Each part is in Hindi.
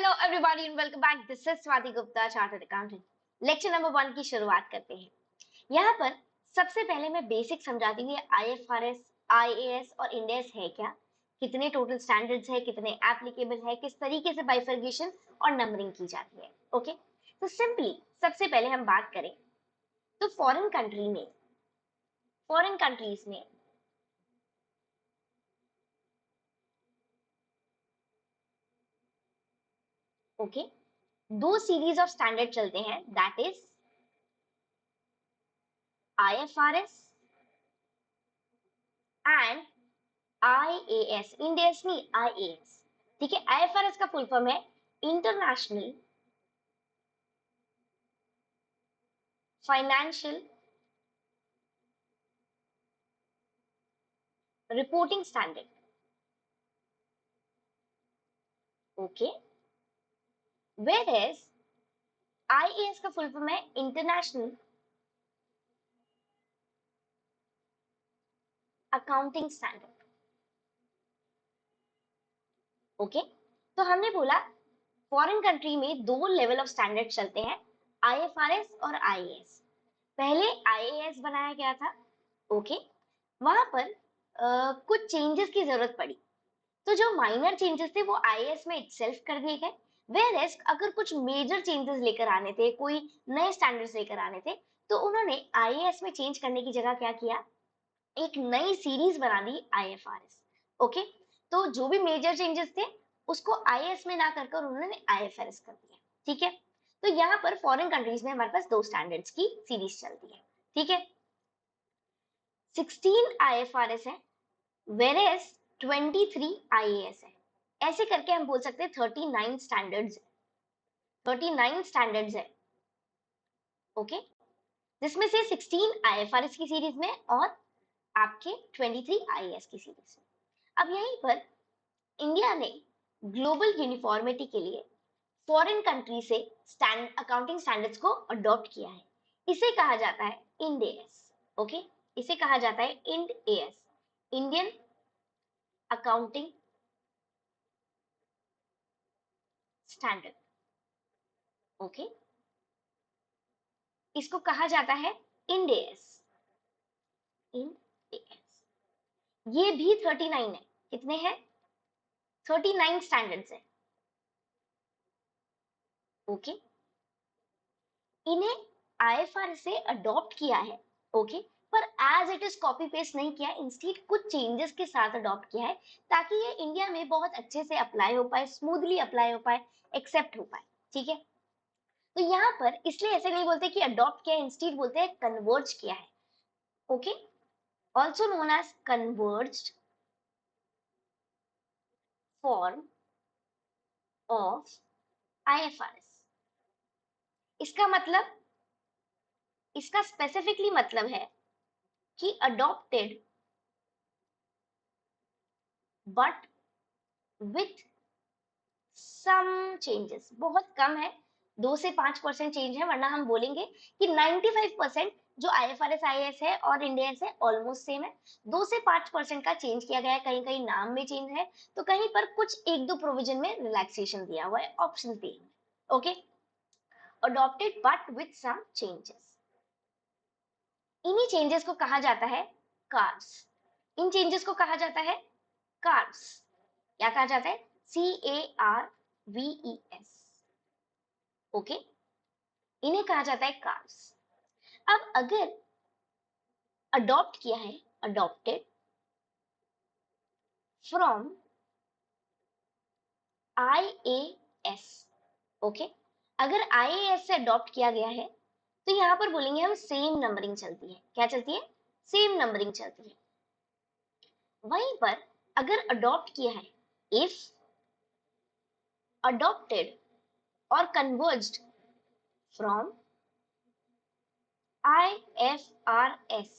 Hello everybody and welcome back. This is Swati Gupta, chartered accountant. Lecture number 1 की शुरुआत करते हैं। यहाँ पर सबसे पहले मैं बेसिक समझाती हूँ आईएफआरएस, आईएएस और इंड एस है क्या, कितने टोटल स्टैंडर्ड्स है, कितने एप्लीकेबल है, किस तरीके से बाइफर्गेशन और नंबरिंग की जाती है। ओके, तो सिंपली सबसे पहले हम बात करें तो फॉरेन कंट्रीज में ओके दो सीरीज ऑफ स्टैंडर्ड चलते हैं, that is IFRS and IAS। Ind AS नहीं, IAS। ठीक है, IFRS का फुल फॉर्म है international financial reporting standard. Okay, whereas एज IAS का फुल फॉर्म है इंटरनेशनल अकाउंटिंग स्टैंडर्ड। ओके, तो हमने बोला फॉरेन कंट्री में दो लेवल ऑफ स्टैंडर्ड चलते हैं, IFRS और IAS। पहले IAS बनाया गया था। ओके, वहां पर कुछ चेंजेस की जरूरत पड़ी, तो जो माइनर चेंजेस थे वो IAS में इटसेल्फ कर दिए गए। वेयरएज अगर कुछ मेजर चेंजेस लेकर आने थे, कोई नए स्टैंडर्ड्स लेकर आने थे, तो उन्होंने IAS में चेंज करने की जगह क्या किया, एक नई सीरीज बना दी IFRS। ओके, तो जो भी मेजर चेंजेस थे उसको IAS में ना कर उन्होंने IFRS कर दिया। ठीक है, तो यहाँ पर फॉरेन कंट्रीज में हमारे पास दो स्टैंडर्ड्स की सीरीज चलती है। ठीक है, 16 IFRS है, वेरेस 23 IAS है। ऐसे करके हम बोल सकते हैं 39 स्टैंडर्ड्स है। ओके, जिसमें से 16 IFRS की सीरीज में और आपके 23 IAS की सीरीज में। अब यहीं पर इंडिया ने ग्लोबल यूनिफॉर्मिटी के लिए फॉरेन कंट्री से अकाउंटिंग स्टैंडर्ड्स को अडॉप्ट किया है। इसे कहा जाता है इंड एएस। ओके, इसे कहा जाता है Ind AS, Indian accounting standard. Okay, इसको कहा जाता है इंड एएस। ये भी 39 है। कितने हैं? 39 स्टैंडर्ड्स है। ओके, इन्हें IFRS से अडॉप्ट किया है। ओके, पर as it is copy paste नहीं किया, इंस्टेड कुछ चेंजेस के साथ अडॉप्ट किया है, ताकि ये इंडिया में बहुत अच्छे से अप्लाई हो पाए, स्मूथली अप्लाई हो पाए, एक्सेप्ट हो पाए। ठीक है, तो यहाँ पर इसलिए ऐसे नहीं बोलते कि अडॉप्ट किया, इंस्टेड बोलते हैं कन्वर्ज किया है। Okay, also known as converged form of IFRS। इसका मतलब, इसका स्पेसिफिकली मतलब है कि adopted but with some changes. बहुत कम है, 2 से 5% चेंज है, वरना हम बोलेंगे कि 95% जो IFRS IAS है और इंड एएस है ऑलमोस्ट सेम है। 2 से 5% का चेंज किया गया है, कहीं कहीं नाम में चेंज है, तो कहीं पर कुछ एक दो प्रोविजन में रिलैक्सेशन दिया हुआ है, ऑप्शन दिए हुए। Okay, adopted but with some changes. इन्हीं चेंजेस को कहा जाता है कार्ड्स। इन चेंजेस को कहा जाता है कार्ड्स। क्या कहा जाता है? CARVES। ओके, इन्हें कहा जाता है कार्ड्स। अब अगर अडॉप्ट किया है, अडॉप्टेड फ्रॉम IAS। ओके, अगर IAS से अडॉप्ट किया गया है, तो यहां पर बोलेंगे हम सेम नंबरिंग चलती है। क्या चलती है? सेम नंबरिंग चलती है। वहीं पर अगर अडॉप्ट किया है, if adopted or converged from IFRS,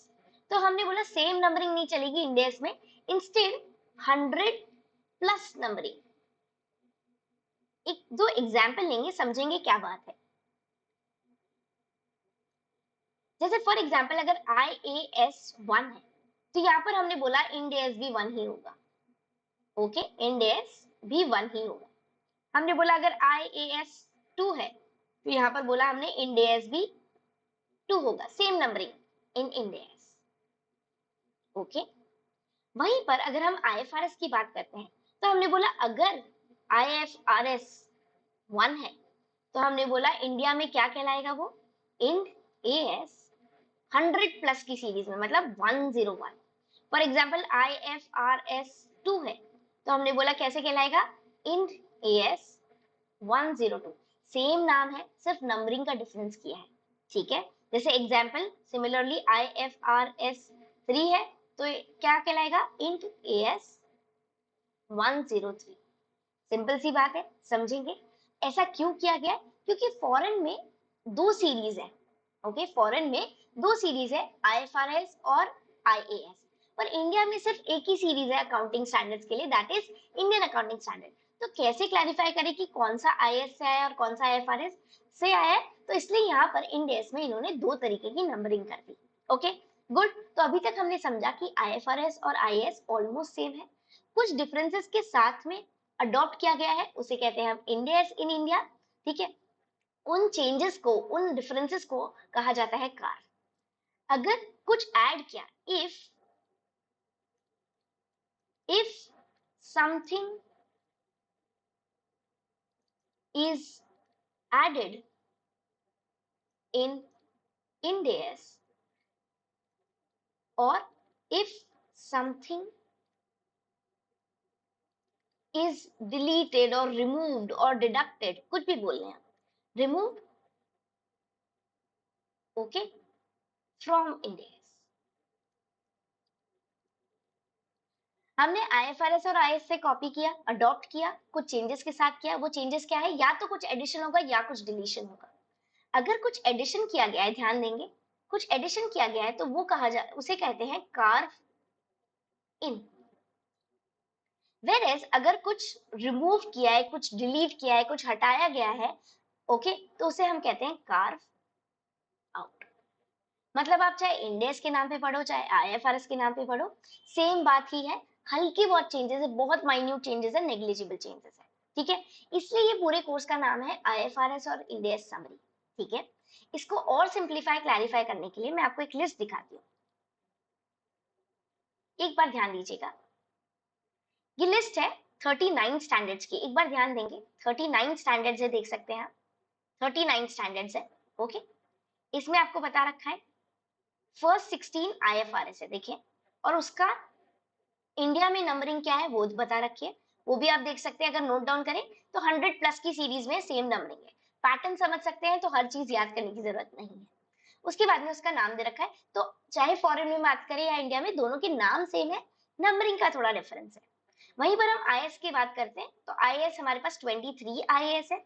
तो हमने बोला सेम नंबरिंग नहीं चलेगी इंडेक्स में, इंस्टेड 100 प्लस नंबरिंग। एक दो एग्जाम्पल लेंगे, समझेंगे क्या बात है। जैसे फॉर एग्जाम्पल अगर IAS 1 है, तो यहां पर हमने बोला इंडेक्स भी 1 ही होगा। ओके, इंडेक्स भी 1 ही होगा। हमने बोला अगर IAS 2 है तो यहाँ पर बोला हमने इंड AS भी 2 होगा, सेम नंबरिंग इन इंड AS। ओके, वहीं पर अगर हम IFRS की बात करते हैं तो हमने बोला अगर IFRS 1 है तो हमने बोला इंडिया में क्या कहलाएगा वो, इंड AS 100 प्लस की सीरीज में, मतलब 101। फॉर एग्जाम्पल IFRS 2 है तो हमने बोला कैसे कहलाएगा, इंड AS 102। सेम नाम है, सिर्फ नंबरिंग का डिफरेंस किया है, ठीक है। जैसे एग्जाम्पल सिमिलरली IFRS 3 है तो क्या कहलाएगा, इंड AS 103। सिंपल सी बात है, समझेंगे ऐसा क्यों किया गया है, क्योंकि फॉरेन में दो सीरीज है। ओके, फॉरेन में दो सीरीज है, IFRS और IAS, पर इंडिया में सिर्फ एक ही सीरीज है अकाउंटिंग स्टैंडर्ड्स के लिए, that is Indian accounting standard. तो कैसे क्लैरिफाई करें कि कौन सा IAS से आया और कौन सा IFRS से आया है, तो इसलिए यहाँ पर इंड AS में इन्होंने दो तरीके की नंबरिंग कर दी। ओके गुड, तो अभी तक हमने समझा कि IFRS और IAS ऑलमोस्ट सेम है, कुछ डिफरेंसेस के साथ में अडॉप्ट किया गया है, उसे कहते हैं हम इंड AS इन इंडिया, ठीक है। उन चेंजेस को, उन डिफरेंसेस को कहा जाता है कार। अगर कुछ ऐड किया, if something is added in Ind AS or if something is deleted or removed or deducted, कुछ भी बोल रहे हैं, removed, okay, from Ind AS। हमने IFRS और IAS से कॉपी किया, अडॉप्ट किया, कुछ चेंजेस के साथ किया। वो चेंजेस क्या है, या तो कुछ एडिशन होगा या कुछ डिलीशन होगा। अगर कुछ एडिशन किया गया है, ध्यान देंगे, कुछ एडिशन किया गया है तो वो उसे कहते हैं कार्व इन। वेरएज अगर कुछ रिमूव किया है, कुछ डिलीट किया है, कुछ हटाया गया है, ओके, तो उसे हम कहते हैं कार्व आउट। मतलब आप चाहे इंड AS के नाम पे पढ़ो, चाहे IFRS के नाम पे पढ़ो, सेम बात ही है, हल्की बहुत चेंजेस है, बहुत माइन्यूट चेंजेस है, नेग्लिजिबल चेंजेस है, ठीक है। इसलिए ये पूरे कोर्स का नाम है IFRS और इंड AS समरी, ठीक है। इसको और सिंप्लीफाई, क्लैरिफाई करने के लिए मैं आपको एक लिस्ट दिखाती हूँ, एक बार ध्यान दीजिएगा। ये लिस्ट है 39 स्टैंडर्ड्स की, एक बार ध्यान देंगे, 39 स्टैंडर्ड्स है, देख सकते हैं आप, 39 स्टैंडर्ड्स है, ओके। इसमें आपको बता रखा है फर्स्ट 16 IFRS है, देखिए, और उसका इंडिया में नंबरिंग क्या है वो बता रखी है, वो भी आप देख सकते हैं। अगर नोट डाउन करें तो 100 प्लस की सीरीज में सेम नंबरिंग है, पैटर्न समझ सकते हैं, तो हर चीज याद करने की जरूरत नहीं है। उसके बाद में उसका नाम दे रखा है, तो चाहे फॉरेन में बात करें या इंडिया में, दोनों के नाम सेम है, नंबरिंग का थोड़ा डिफरेंस है। वहीं पर हम IAS की बात करते हैं तो IAS हमारे पास 23 IAS है,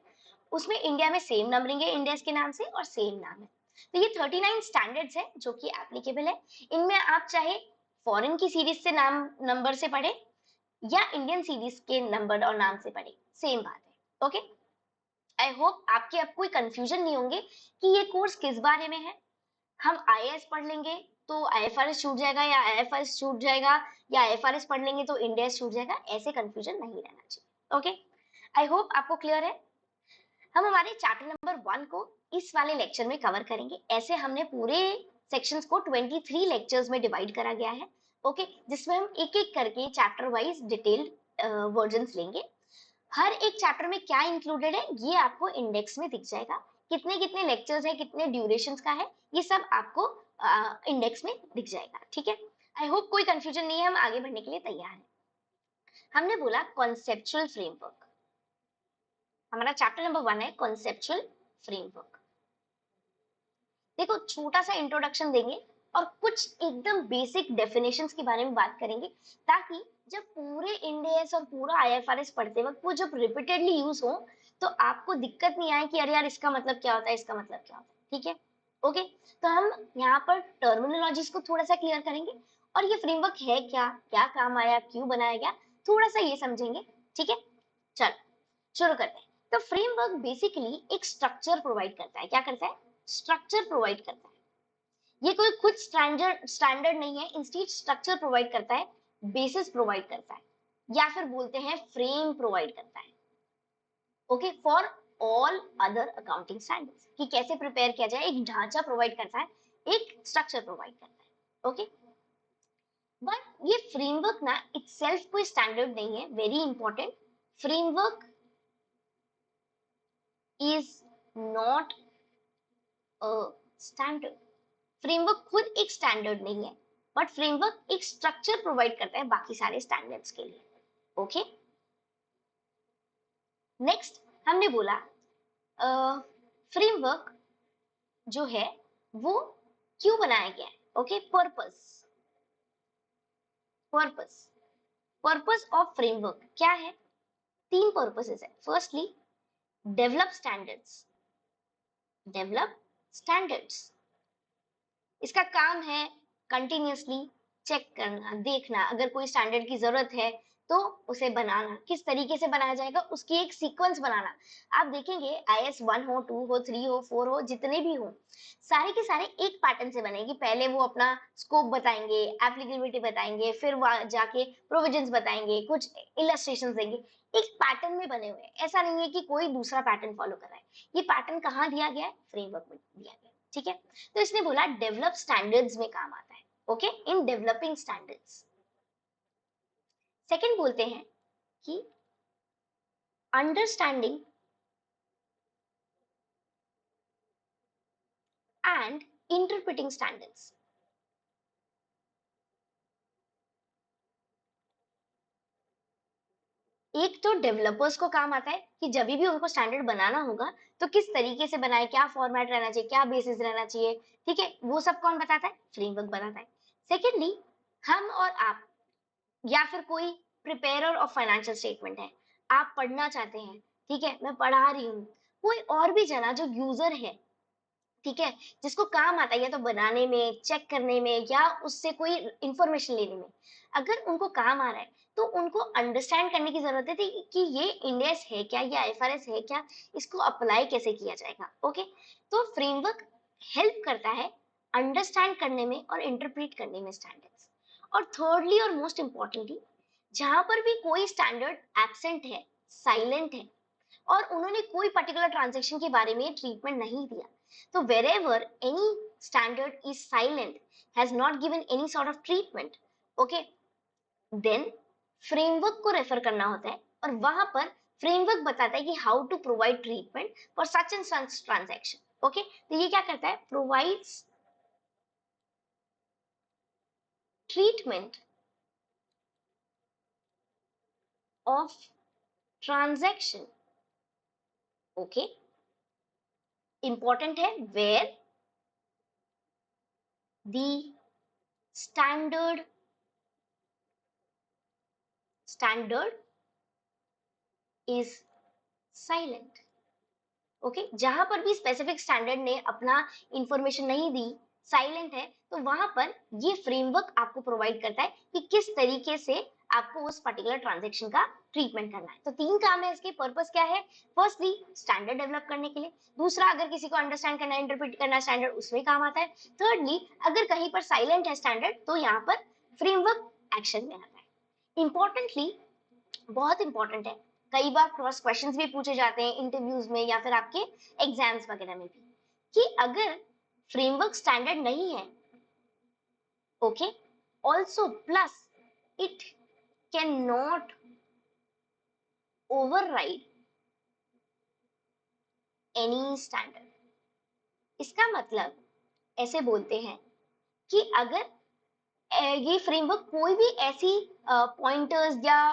उसमें इंडिया में सेम नंबरिंग है इंड AS के नाम से और सेम नाम है। तो ये 39 स्टैंडर्ड्स है जो कि एप्लीकेबल है। इनमें आप चाहे फॉरेन की सीरीज से नाम नंबर से पढ़े या इंडियन सीरीज के नंबर और नाम से पढ़े, सेम बात है, ओके। आई होप आपके अब कोई कंफ्यूजन नहीं होंगे कि ये कोर्स किस बारे में है। हम IAS पढ़ लेंगे तो IFRS छूट जाएगा, या IFRS छूट जाएगा, या IFRS पढ़ लेंगे तो इंड AS छूट जाएगा, ऐसे कंफ्यूजन नहीं रहना चाहिए, ओके। आई होप आपको क्लियर है। हम हमारे चैप्टर नंबर 1 को इस वाले लेक्चर में कवर करेंगे। ऐसे हमने पूरे सेक्शंस को 23 लेक्चर्स में डिवाइड करा गया है, ओके, जिसमें हम एक एक करके चैप्टर वाइज डिटेल्ड वर्जन्स लेंगे। हर एक चैप्टर में क्या इंक्लूडेड है ये आपको इंडेक्स में दिख जाएगा, कितने कितने लेक्चर्स है, कितने ड्यूरेशन का है, ये सब आपको इंडेक्स में दिख जाएगा, ठीक है। आई होप कोई कंफ्यूजन नहीं है, हम आगे बढ़ने के लिए तैयार हैं। हमने बोला कॉन्सेप्चुअल फ्रेमवर्क, हमारा चैप्टर नंबर 1 है कॉन्सेप्चुअल फ्रेमवर्क। देखो, छोटा सा इंट्रोडक्शन देंगे और कुछ एकदम बेसिक डेफिनेशंस के बारे में बात करेंगे, ताकि जब पूरे इंड AS और पूरा IFRS पढ़ते वक्त वो जब रिपीटेडली यूज हो तो आपको दिक्कत नहीं आए कि अरे यार इसका मतलब क्या होता है, इसका मतलब क्या होता है, ठीक है, ओके। तो हम यहाँ पर टर्मिनोलॉजीज को थोड़ा सा क्लियर करेंगे और ये फ्रेमवर्क है क्या, क्या काम आया, क्यों बनाया गया, थोड़ा सा ये समझेंगे, ठीक है। चलो शुरू करते हैं। तो फ्रेमवर्क बेसिकली एक स्ट्रक्चर प्रोवाइड करता है, क्या करता है, स्ट्रक्चर प्रोवाइड करता है। ये कोई खुद स्टैंडर्ड नहीं है, इंस्टीड स्ट्रक्चर प्रोवाइड करता है, बेसिस प्रोवाइड करता है, या फिर बोलते हैं फ्रेम प्रोवाइड करता है, okay, for all other accounting standards, कि कैसे प्रिपेयर किया जाए, एक ढांचा प्रोवाइड करता है, एक स्ट्रक्चर प्रोवाइड करता है। ओके, बट ये फ्रेमवर्क ना इटसेल्फ कोई स्टैंडर्ड नहीं है, very important. Framework is not a standard. Framework खुद एक स्टैंडर्ड नहीं है, बट फ्रेमवर्क एक स्ट्रक्चर प्रोवाइड करता है बाकी सारे स्टैंडर्ड्स के लिए। ओके, नेक्स्ट हमने बोला फ्रेमवर्क जो है वो क्यों बनाया गया है। Okay, purpose. Purpose purpose of framework क्या है? तीन पर्पसेस है। Firstly, develop standards. Develop standards, इसका काम है कंटिन्यूअसली चेक करना, देखना, अगर कोई स्टैंडर्ड की जरूरत है तो उसे बनाना, किस तरीके से बनाया जाएगा उसकी एक सीक्वेंस बनाना। आप देखेंगे IS 1 हो, 2 हो, 3 हो, 4 हो, जितने भी हो, सारे के सारे एक पैटर्न से बनेगी। पहले वो अपना स्कोप बताएंगे, एप्लीकेबिलिटी बताएंगे, फिर वहां जाके प्रोविजंस बताएंगे, कुछ इलस्ट्रेशंस देंगे, एक पैटर्न में बने हुए हैं। ऐसा नहीं है कि कोई दूसरा पैटर्न फॉलो कर रहा है। ये पैटर्न कहाँ दिया गया है? फ्रेमवर्क में दिया गया है। ठीक है, तो इसने बोला डेवलप स्टैंडर्ड्स में काम आता है। Okay, in developing standards. Second बोलते हैं कि अंडरस्टैंडिंग एंड इंटरप्रिटिंग स्टैंडर्ड्स। एक तो डेवलपर्स को काम आता है कि जब भी उनको स्टैंडर्ड बनाना होगा तो किस तरीके से बनाए, क्या फॉर्मेट रहना चाहिए, क्या बेसिस रहना चाहिए। ठीक है, वो सब कौन बताता है? फ्रेमवर्क बताता है। सेकेंडली, हम और आप, या फिर कोई प्रिपेयरर ऑफ फाइनेंशियल स्टेटमेंट है, आप पढ़ना चाहते हैं, ठीक है, मैं पढ़ा रही हूँ, कोई और भी जना जो यूजर है, ठीक है, जिसको काम आता है या तो बनाने में, चेक करने में, या उससे कोई इंफॉर्मेशन लेने में, अगर उनको काम आ रहा है तो उनको अंडरस्टैंड करने की जरूरत है कि ये इंडेस है क्या, ये IFRS है क्या, इसको अप्लाई कैसे किया जाएगा। ओके, तो फ्रेमवर्क हेल्प करता है अंडरस्टैंड करने में और इंटरप्रेट करने में स्टैंडर्ड्स। और थर्डली और मोस्ट इंपॉर्टेंटली, जहां पर भी कोई स्टैंडर्ड एब्सेंट है, साइलेंट है, और उन्होंने कोई पर्टिकुलर ट्रांजेक्शन के बारे में ट्रीटमेंट नहीं दिया, तो wherever any standard is silent, has not given any sort of treatment, okay, then framework को रेफर करना होता है, और वहां पर फ्रेमवर्क बताता है कि how to provide treatment for such and such transaction. Okay, तो ये क्या करता है? Provides treatment of transaction. Okay, important है, where the standard is silent। Okay, जहां पर भी स्पेसिफिक स्टैंडर्ड ने अपना इंफॉर्मेशन नहीं दी, साइलेंट है, तो वहां पर ये फ्रेमवर्क आपको प्रोवाइड करता है कि किस तरीके से आपको उस पर्टिकुलर ट्रांजेक्शन का ट्रीटमेंट करना है। तो तीन काम है इसके। पर्पस क्या है? फर्स्टली, स्टैंडर्ड डेवलप करने के लिए। दूसरा, अगर किसी को अंडरस्टैंड करना, इंटरप्रेट करना स्टैंडर्ड, उसमें काम आता है। थर्डली, अगर कहीं पर साइलेंट है स्टैंडर्ड, तो यहाँ पर फ्रेमवर्क एक्शन में आता है। इंपॉर्टेंटली, बहुत इंपॉर्टेंट है, कई बार क्रॉस क्वेश्चंस भी पूछे जाते हैं इंटरव्यूज में या फिर आपके एग्जाम्स वगैरह में भी, कि अगर फ्रेमवर्क स्टैंडर्ड नहीं है, okay, also plus it can not override any standard. इसका मतलब ऐसे बोलते हैं कि अगर ये फ्रेमवर्क कोई भी ऐसी पॉइंटर्स या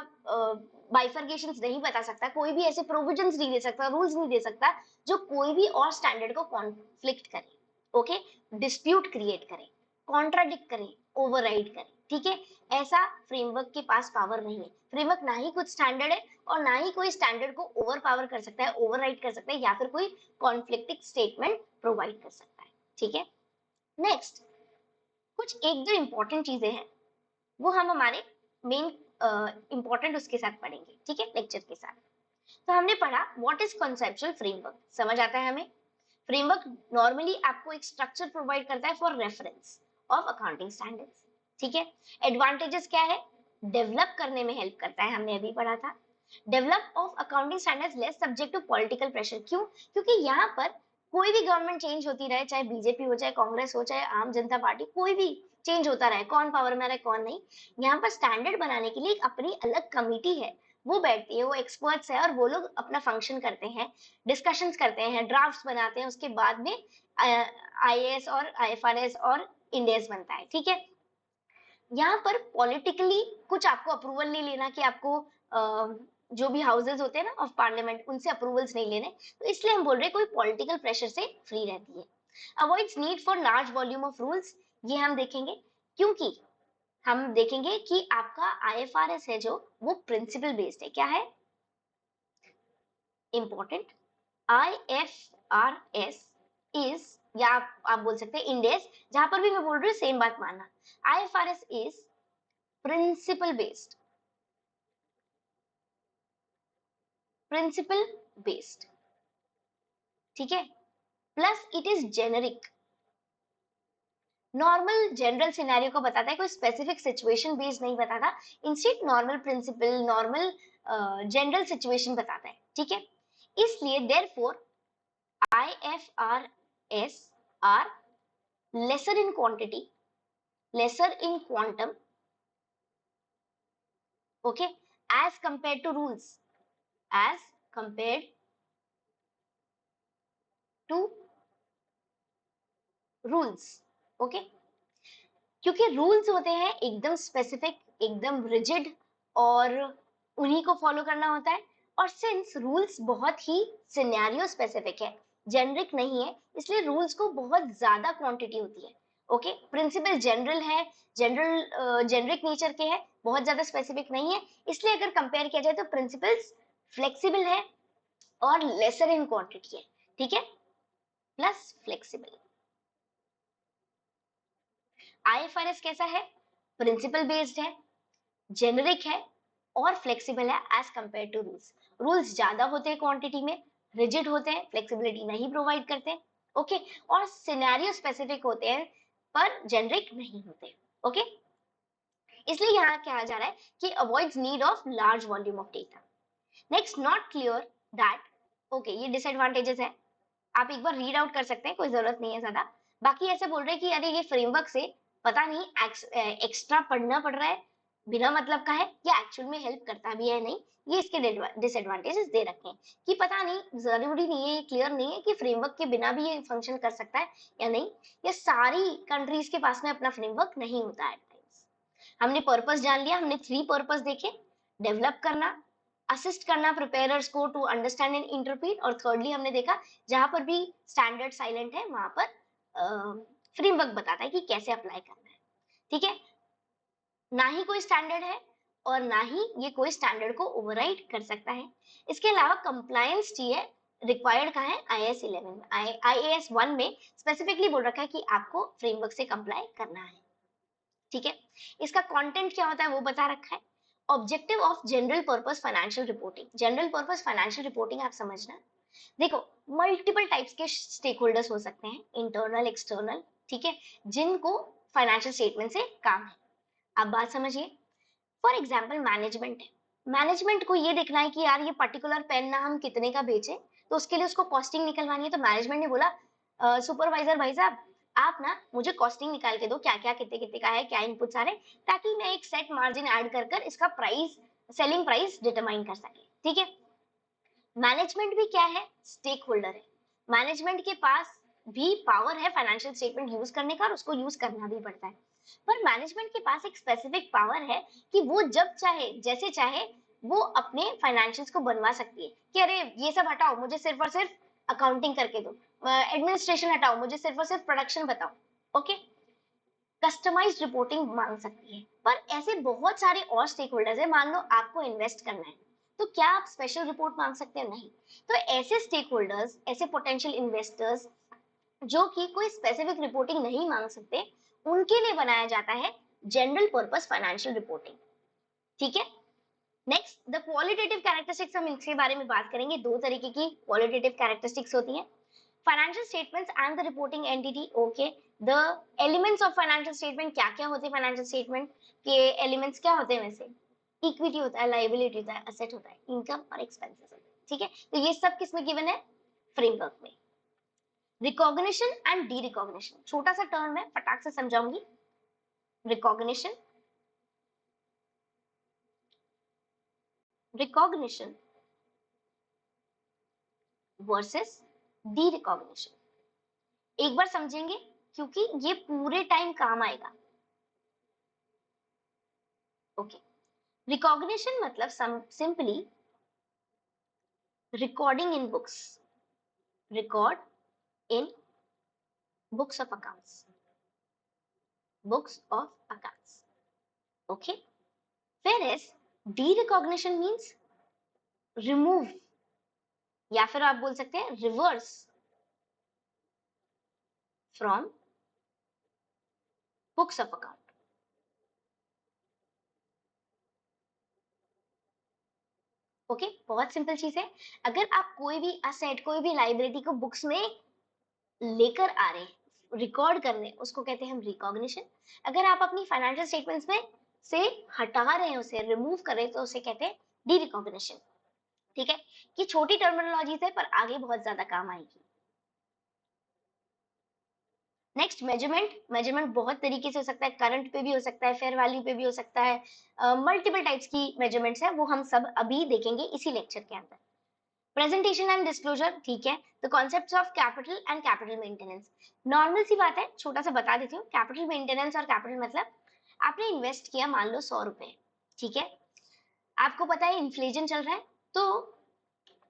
बाइफर्केशंस नहीं बता सकता, कोई भी ऐसे प्रोविजंस नहीं दे सकता, रूल्स नहीं दे सकता जो कोई भी और स्टैंडर्ड को कॉन्फ्लिक्ट करे, ओके, डिस्प्यूट क्रिएट करे, कॉन्ट्राडिक्ट करे, ओवरराइड करे। ठीक है, ऐसा फ्रेमवर्क के पास पावर नहीं है। फ्रेमवर्क ना ही कुछ स्टैंडर्ड है और ना ही कोई स्टैंडर्ड को ओवर पावर कर सकता है, ओवरराइड कर सकता है, या फिर कोई कॉन्फ्लिक्टिंग स्टेटमेंट प्रोवाइड कर सकता है। ठीक है, नेक्स्ट, कुछ एक दो इंपॉर्टेंट चीजें हैं, वो हम हमारे मेन इंपॉर्टेंट उसके साथ पढ़ेंगे, ठीक है, लेक्चर के साथ। तो हमने पढ़ा व्हाट इज कॉन्सेप्चुअल फ्रेमवर्क, समझ आता है हमें। फ्रेमवर्क नॉर्मली आपको एक स्ट्रक्चर प्रोवाइड करता है for reference of accounting standards. ठीक है, एडवांटेजेस क्या है? डेवलप करने में हेल्प करता है, हमने अभी पढ़ा था। Develop of accounting standards less subject to political pressure. क्यों? क्योंकि यहाँ पर कोई भी गवर्नमेंट चेंज होती रहे, चाहे बीजेपी हो, चाहे कांग्रेस हो, चाहे आम जनता पार्टी, कोई भी चेंज होता रहे, कौन पावर में रहे कौन नहीं, यहाँ पर स्टैंडर्ड बनाने के लिए एक अपनी अलग कमिटी है, वो बैठती है, वो एक्सपर्ट्स है और वो लोग अपना फंक्शन करते हैं, डिस्कशंस करते हैं, ड्राफ्ट्स बनाते हैं, उसके बाद में आईएएस और आईएफआरएस और इंडेस बनता है। ठीक है, यहाँ पर पॉलिटिकली कुछ आपको अप्रूवल नहीं लेना कि आपको जो भी हाउसेज होते हैं ना ऑफ पार्लियामेंट, उनसे अप्रूवल्स नहीं लेने, तो इसलिए हम बोल रहे हैं कोई पॉलिटिकल प्रेशर से फ्री रहती है। Avoids need for large volume of rules, ये हम देखेंगे, क्योंकि हम देखेंगे कि आपका आईएफआरएस है जो, वो प्रिंसिपल बेस्ड है। क्या है? इंपॉर्टेंट। आईएफआरएस इज, या आप बोल सकते हैं इंडेस, जहां पर भी मैं बोल रही हूँ सेम बात मानना। IFRS is principle based, principle based, ठीक है, plus it is generic. Normal general scenario को बताता है, कोई स्पेसिफिक सिचुएशन बेस्ड नहीं बताता, instead normal principle, normal general situation बताता है। ठीक है, इसलिए therefore IFRS are lesser in quantity, lesser in quantum, okay, as compare to rules, as compare to rules, okay, क्योंकि रूल्स होते हैं एकदम स्पेसिफिक, एकदम रिजिड, और उन्हीं को फॉलो करना होता है। और सिंस रूल्स बहुत ही सिनेरियो स्पेसिफिक है, जेनरिक नहीं है, इसलिए रूल्स को बहुत ज्यादा क्वांटिटी होती है। ओके, प्रिंसिपल जनरल है, जनरल जेनरिक नेचर के है, बहुत ज्यादा स्पेसिफिक नहीं है, इसलिए अगर कंपेयर किया जाए तो प्रिंसिपल्स फ्लेक्सिबल है और लेसर इन क्वांटिटी है। ठीक है, प्लस फ्लेक्सिबल। आईएफआरएस कैसा है? प्रिंसिपल बेस्ड है, जेनरिक है और फ्लेक्सिबल है as compare to rules. Rules ज्यादा होते हैं क्वांटिटी में, रिजिड होते हैं, फ्लेक्सिबिलिटी नहीं प्रोवाइड करते, ओके, और सिनेरियो स्पेसिफिक होते हैं पर जेनरिक नहीं होते। ओके, इसलिए यहाँ कहा जा रहा है कि avoids need of large volume of data. Next, not clear that, okay, ये डिसएडवांटेजेस है, आप एक बार रीड आउट कर सकते हैं, कोई जरूरत नहीं है ज्यादा। बाकी ऐसे बोल रहे हैं कि अरे ये फ्रेमवर्क से पता नहीं एक्स्ट्रा पढ़ना पड़ रहा है, बिना मतलब का है, या एक्चुअल में हेल्प करता भी है नहीं, ये इसके डिसएडवांटेजेस दे रखे हैं कि पता नहीं, जरूरी नहीं है, ये क्लियर नहीं है कि फ्रेमवर्क के बिना भी ये फंक्शन कर सकता है या नहीं। ये सारी कंट्रीज के पास में अपना फ्रेमवर्क नहीं होता है। हमने पर्पस जान लिया, हमने 3 पर्पस देखे, डेवलप करना, असिस्ट करना प्रिपेयरर्स को टू अंडरस्टैंड एंड इंटरप्रीट, और थर्डली हमने देखा जहां पर भी स्टैंडर्ड साइलेंट है वहां पर फ्रेमवर्क बताता है कि कैसे अप्लाई करना है। ठीक है, ना ही कोई स्टैंडर्ड है और ना ही ये कोई स्टैंडर्ड को ओवरराइड कर सकता है। इसके अलावा कंप्लायंस चाहिए, रिक्वायर्ड का है आईएएस 11 में, आईएएस 1 में स्पेसिफिकली बोल रखा है कि आपको फ्रेमवर्क से कंप्लाई करना है। ठीक है, इसका कंटेंट क्या होता है वो बता रखा है। Objective of general purpose financial reporting, general purpose financial reporting आप समझना, देखो मल्टीपल टाइप्स के स्टेक होल्डर्स हो सकते हैं, इंटरनल एक्सटर्नल, ठीक है, जिनको फाइनेंशियल स्टेटमेंट से काम है। आप बात समझिए, फॉर एग्जाम्पल मैनेजमेंट है, मैनेजमेंट को ये देखना है कि यार ये पर्टिकुलर पेन ना हम कितने का बेचे, तो उसके लिए उसको कॉस्टिंग निकलवानी है। तो मैनेजमेंट ने बोला सुपरवाइजर भाई साहब, आप ना मुझे कॉस्टिंग निकाल के दो, क्या क्या कितने कितने का है, क्या इनपुट्स आ रहे, ताकि मैं एक सेट मार्जिन ऐड कर कर इसका प्राइस, सेलिंग प्राइस डिटरमाइन कर सके। ठीक है, मैनेजमेंट भी क्या है? स्टेक होल्डर है। मैनेजमेंट के पास भी पावर है फाइनेंशियल स्टेटमेंट यूज करने का, और उसको यूज करना भी पड़ता है। पर मैनेजमेंट के पास एक स्पेसिफिक पावर है कि वो जब चाहे, जैसे चाहे, वो अपने फाइनेंशियल्स को बनवा सकती है कि अरे ये सब हटाओ, मुझे सिर्फ और सिर्फ अकाउंटिंग करके दो, एडमिनिस्ट्रेशन हटाओ, मुझे सिर्फ और सिर्फ प्रोडक्शन बताओ। ओके, कस्टमाइज्ड रिपोर्टिंग मांग सकती है। पर ऐसे बहुत सारे और स्टेक होल्डर्स है, मान लो आपको इन्वेस्ट करना है, तो क्या आप स्पेशल रिपोर्ट मांग सकते हैं? नहीं। तो ऐसे स्टेक होल्डर्स, ऐसे पोटेंशियल इन्वेस्टर्स जो कि कोई स्पेसिफिक रिपोर्टिंग नहीं मांग सकते, उनके लिए बनाया जाता है जनरल पर्पस फाइनेंशियल रिपोर्टिंग। ठीक है, नेक्स्ट, द क्वालिटेटिव कैरेक्टरिस्टिक्स, हम इसके बारे में बात करेंगे। दो तरीके की क्वालिटेटिव कैरेक्टरिस्टिक्स होती हैं, financial statements and the reporting entity. Okay, the elements of financial statement, क्या क्या होते हैं फाइनेंशियल स्टेटमेंट के एलिमेंट्स, क्या होते हैं वैसे? इक्विटी होता है, लाइबिलिटी होता है, असेट होता है, इनकम और एक्सपेंसेस होता है। ठीक है, तो ये सब किसमें गिवन है? फ्रेमवर्क में। रिकॉग्निशन एंड डी रिकॉग्निशन, छोटा सा टर्म है, फटाक से समझाऊंगी। Recognition, recognition versus derecognition. एक बार समझेंगे क्योंकि ये पूरे टाइम काम आएगा। ओके, रिकॉग्निशन मतलब simply recording in books, record in books of accounts, books of accounts. Okay, whereas derecognition means remove, या फिर आप बोल सकते हैं reverse from books of account. Okay, बहुत सिंपल चीज है। अगर आप कोई भी असेट, कोई भी लाइबिलिटी को बुक्स में लेकर आ रहे हैं, रिकॉर्ड कर रहे हैं, उसको कहते हैं हम रिकॉग्निशन। अगर आप अपनी फाइनेंशियल स्टेटमेंट्स में से हटा रहे हैं, उसे रिमूव कर रहे हैं, तो उसे कहते हैं डी रिकॉग्निशन। ठीक है, ये छोटी टर्मिनोलॉजीज है पर आगे बहुत ज्यादा काम आएगी। Next, measurement. मेजरमेंट बहुत तरीके से हो सकता है, करंट पे भी हो सकता है, फेयर वैल्यू पे भी हो सकता है, मल्टीपल टाइप्स की मेजरमेंट्स है, वो हम सब अभी देखेंगे इसी लेक्चर के अंदर। प्रेजेंटेशन एंड डिस्क्लोजर, ठीक है, the concepts of capital and capital maintenance. Normal सी बात है, छोटा सा बता देती हूँ। कैपिटल मेंटेनेंस और कैपिटल मतलब आपने इन्वेस्ट किया मान लो 100 रुपए, ठीक है, आपको पता है इन्फ्लेशन चल रहा है, तो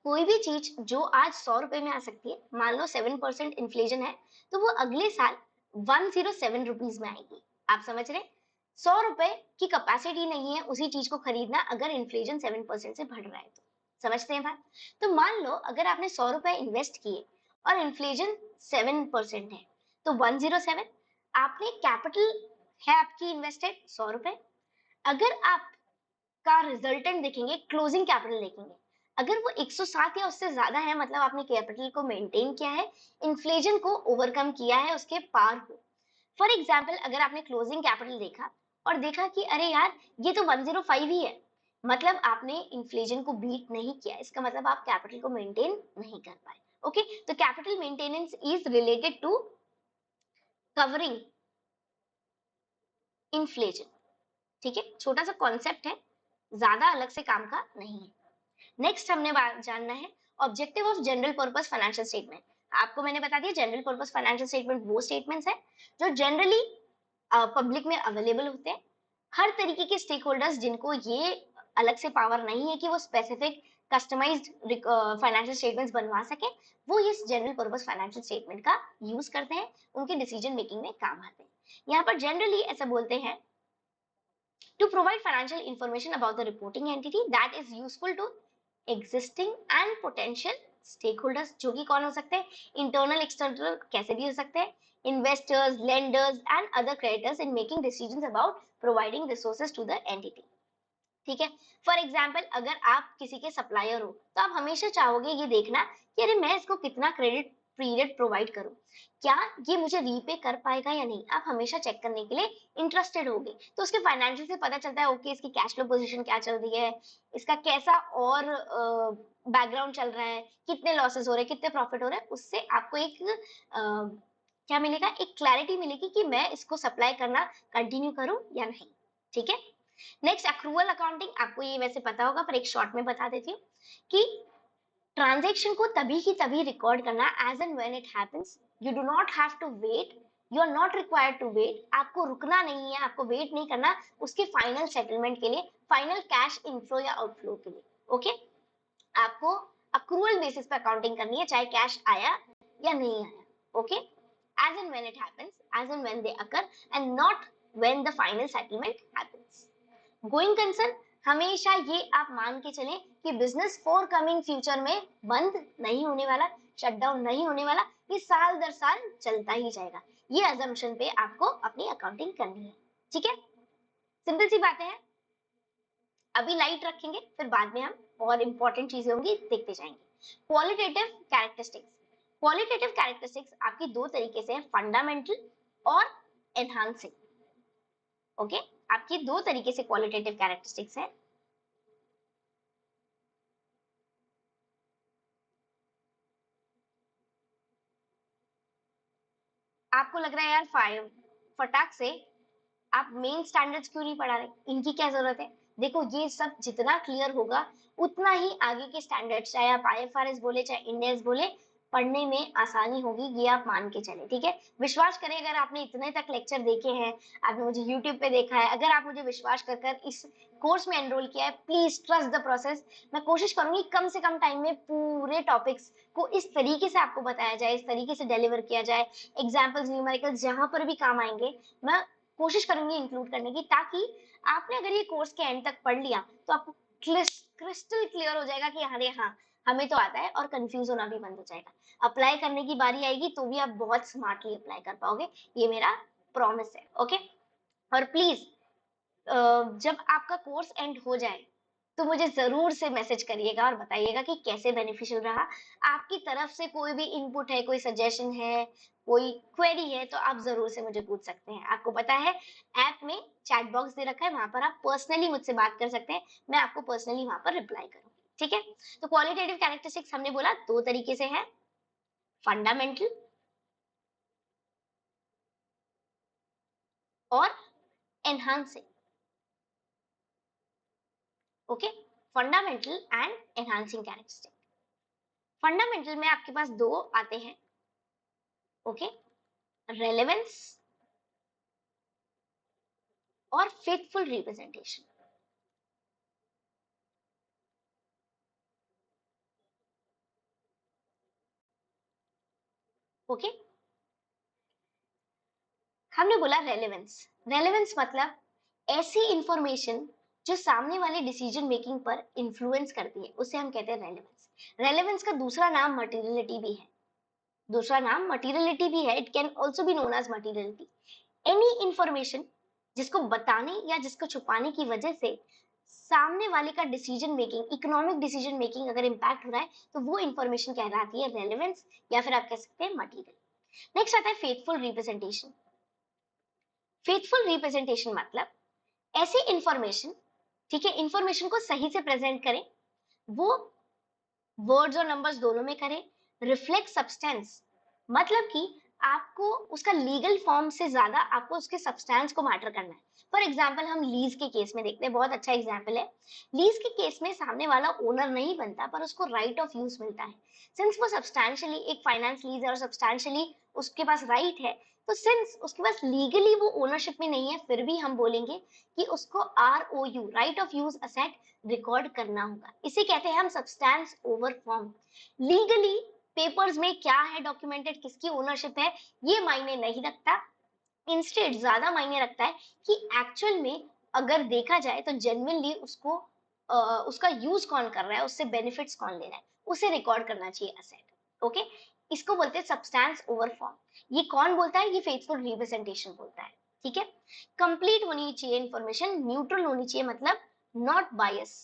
कोई भी चीज जो आज 100 रुपए में आ सकती है, मान लो 7% इन्फ्लेशन है, तो वो अगले साल 107 रुपीज में आएगी। आप समझ रहे? 100 रुपए की कैपेसिटी नहीं है उसी चीज को खरीदना अगर इन्फ्लेशन 7% से बढ़ रहा है तो। समझते हैं बात? तो मान लो अगर आपने 100 रुपए इन्वेस्ट किए और इन्फ्लेशन 7% है, तो 107, आपने कैपिटल है आपकी इन्वेस्टेड 100 रुपए। अगर आप का रिजल्टेंट देखेंगे, क्लोजिंग कैपिटल देखेंगे, अगर वो 107 या उससे ज्यादा है, मतलब आपने कैपिटल को मेंटेन किया है, इन्फ्लेशन को ओवरकम किया है, उसके पार हो। फॉर एग्जाम्पल, अगर आपने क्लोजिंग कैपिटल देखा और देखा कि अरे यार ये तो 105 ही है, मतलब आपने इन्फ्लेशन को बीट नहीं किया, इसका मतलब आप कैपिटल को मेंटेन नहीं कर पाए। ओके, तो capital maintenance is related to covering inflation. ठीक है, छोटा सा कॉन्सेप्ट है, ज्यादा अलग से काम का नहीं है। नेक्स्ट हमने जानना है objective of general purpose financial statement. आपको मैंने बता दिया जनरल पर्पस फाइनेंशियल स्टेटमेंट वो स्टेटमेंट्स है जो जनरली पब्लिक में अवेलेबल होते हैं। हर तरीके के स्टेक होल्डर्स जिनको ये अलग से पावर नहीं है कि वो स्पेसिफिक कस्टमाइज्ड फाइनेंशियल स्टेटमेंट्स बनवा सके, वो इस जनरल पर्पस फाइनेंशियल स्टेटमेंट का यूज करते हैं, उनके डिसीजन मेकिंग में काम आते हैं। यहाँ पर जनरली ऐसा बोलते हैं to provide financial information about the reporting entity that is useful to existing and potential stakeholders, जो कि कौन हो सकते हैं? इंटरनल एक्सटर्नल कैसे भी हो सकते हैं, investors, lenders and other creditors in making decisions about providing resources to the entity. ठीक है, फॉर एग्जाम्पल अगर आप किसी के सप्लायर हो तो आप हमेशा चाहोगे ये देखना कि अरे मैं इसको कितना क्रेडिट पीरियड प्रोवाइड करूं, क्या ये मुझे रीपे कर पाएगा या नहीं, आप हमेशा चेक करने के लिए इंटरेस्टेड होगे। तो उसके फाइनेंशियल से पता चलता है ओके इसकी कैश फ्लो पोजीशन क्या चल रही है, इसका कैसा और बैकग्राउंड चल रहा है, कितने लॉसेस हो रहे हैं, कितने प्रॉफिट हो रहे हैं, उससे आपको एक क्या मिलेगा, एक क्लैरिटी मिलेगी कि मैं इसको सप्लाई करना कंटिन्यू करूं या नहीं। ठीक है, नेक्स्ट अक्रूवल अकाउंटिंग, आपको ये वैसे पता होगा पर एक शॉर्ट में बता देती हूँ कि ट्रांजैक्शन को तभी की तभी रिकॉर्ड करना as and when it happens, you do not have to wait, you are not required to wait, आपको रुकना नहीं है, आपको वेट नहीं करना उसके फाइनल सेटलमेंट के लिए, फाइनल कैश इनफ्लो या आउटफ्लो के लिए। ओके, आपको अक्रूवल बेसिस पे अकाउंटिंग करनी है चाहे कैश आया या नहीं आया। Okay, as and when it happens, as and when they occur and not when the final settlement happens. Going concern, हमेशा ये आप मान के चलें कि बिजनेस फॉर कमिंग फ्यूचर में बंद नहीं होने वाला, शटडाउन नहीं होने वाला, ये साल दर साल चलता ही जाएगा। ये अजम्पशन पे आपको अपनी अकाउंटिंग करनी है। ठीक है, सिंपल सी बातें हैं, अभी लाइट रखेंगे फिर बाद में हम और इंपॉर्टेंट चीजें होंगी देखते जाएंगे। क्वालिटेटिव कैरेक्टरिस्टिक्स, क्वालिटेटिव कैरेक्टरिस्टिक्स आपकी दो तरीके से है, फंडामेंटल और एनहांसिंग। ओके, आपकी दो तरीके से क्वालिटेटिव कैरेक्टरिस्टिक्स है, आपको लग रहा है यार फाइव फटाक से आप मेन स्टैंडर्ड्स क्यों नहीं पढ़ा रहे, इनकी क्या जरूरत है। देखो ये सब जितना क्लियर होगा उतना ही आगे के स्टैंडर्ड्स, चाहे आप आईएफआरएस बोले चाहे इंडेक्स बोले, पढ़ने में आसानी होगी, ये आप मान के चले। ठीक है, विश्वास करें, अगर आपने इतने तक लेक्चर देखे हैं, आपने मुझे यूट्यूब पे देखा है, अगर आप मुझे विश्वास कर कर इस कोर्स में एनरोल किया है, प्लीज ट्रस्ट द प्रोसेस। मैं कोशिश करूंगी कम से कम टाइम में पूरे टॉपिक्स को इस तरीके से आपको बताया जाए, इस तरीके से डिलीवर किया जाए, एग्जाम्पल्स न्यूमेरिकल्स जहां पर भी काम आएंगे मैं कोशिश करूंगी इंक्लूड करने की, ताकि आपने अगर ये कोर्स के एंड तक पढ़ लिया तो आपको क्रिस्टल क्लियर हो जाएगा कि अरे हाँ हमें तो आता है, और कंफ्यूज होना भी बंद हो जाएगा। अप्लाई करने की बारी आएगी तो भी आप बहुत स्मार्टली अप्लाई कर पाओगे, ये मेरा प्रॉमिस है। ओके, और प्लीज जब आपका कोर्स एंड हो जाए तो मुझे जरूर से मैसेज करिएगा और बताइएगा कि कैसे बेनिफिशियल रहा। आपकी तरफ से कोई भी इनपुट है, कोई सजेशन है, कोई क्वेरी है, तो आप जरूर से मुझे पूछ सकते हैं। आपको पता है ऐप में चैट बॉक्स दे रखा है, वहां पर आप पर्सनली मुझसे बात कर सकते हैं, मैं आपको पर्सनली वहां पर रिप्लाई करूंगी। ठीक है, तो क्वालिटेटिव कैरेक्टरिस्टिक्स हमने बोला दो तरीके से है, फंडामेंटल और enhancing. Okay, fundamental and enhancing characteristic. Fundamental में आपके पास दो आते हैं। ओके, रेलेवेंस और फेथफुल रिप्रेजेंटेशन। ओके, हमने बोला रेलेवेंस। रेलेवेंस मतलब ऐसी इंफॉर्मेशन जो सामने वाले डिसीजन मेकिंग पर इंफ्लुएंस करती है, उसे हम कहते हैं रेलेवेंस। रेलेवेंस का दूसरा नाम मटेरियलिटी भी है, दूसरा नाम मटेरियलिटी भी है, it can also be known as materiality. Any information जिसको बताने या जिसको छुपाने की वजह से सामने वाले का decision making, economic decision making अगर इंपैक्ट हो रहा है तो वो इंफॉर्मेशन कहलाती है रेलेवेंस, या फिर आप कह सकते हैं मटेरियल। नेक्स्ट आता है फेथफुल रिप्रेजेंटेशन। फेथफुल रिप्रेजेंटेशन मतलब ऐसी इंफॉर्मेशन, ठीक है, इंफॉर्मेशन को सही से प्रेजेंट करें, वो वर्ड्स और नंबर्स दोनों में करें, रिफ्लेक्ट सब्सटेंस, मतलब कि आपको उसका लीगल फॉर्म से ज्यादा आपको उसके सब्सटेंस को मैटर करना है। फॉर एग्जाम्पल हम लीज के केस में देखते हैं, बहुत अच्छा एग्जाम्पल है। लीज के केस में सामने वाला ओनर नहीं बनता पर उसको राइट ऑफ यूज मिलता है। सिंस वो सब्सटैंशियली एक फाइनेंस लीज है और सब्सटैंशियली उसके पास राइट है, तो सिंस उसके पास लीगली वो ओनरशिप में नहीं है, फिर भी हम बोलेंगे कि उसको ROU right of use asset record करना होगा। इसे कहते हैं हम substance over form. Legally papers में क्या है डॉक्यूमेंटेड, किसकी ओनरशिप है, ये मायने नहीं रखता। इंस्टेड ज्यादा मायने रखता है कि एक्चुअल में अगर देखा जाए तो जेन्युइनली उसको उसका यूज कौन कर रहा है, उससे बेनिफिट्स कौन ले रहा है, उसे रिकॉर्ड करना चाहिए असेट। ओके, इसको बोलते हैं सब्सटेंस ओवर फॉर्म। ये कौन बोलता है, ये फेथफुल रिप्रेजेंटेशन बोलता है। ठीक है, कंप्लीट होनी चाहिए इंफॉर्मेशन, न्यूट्रल होनी चाहिए, मतलब नॉट बायस।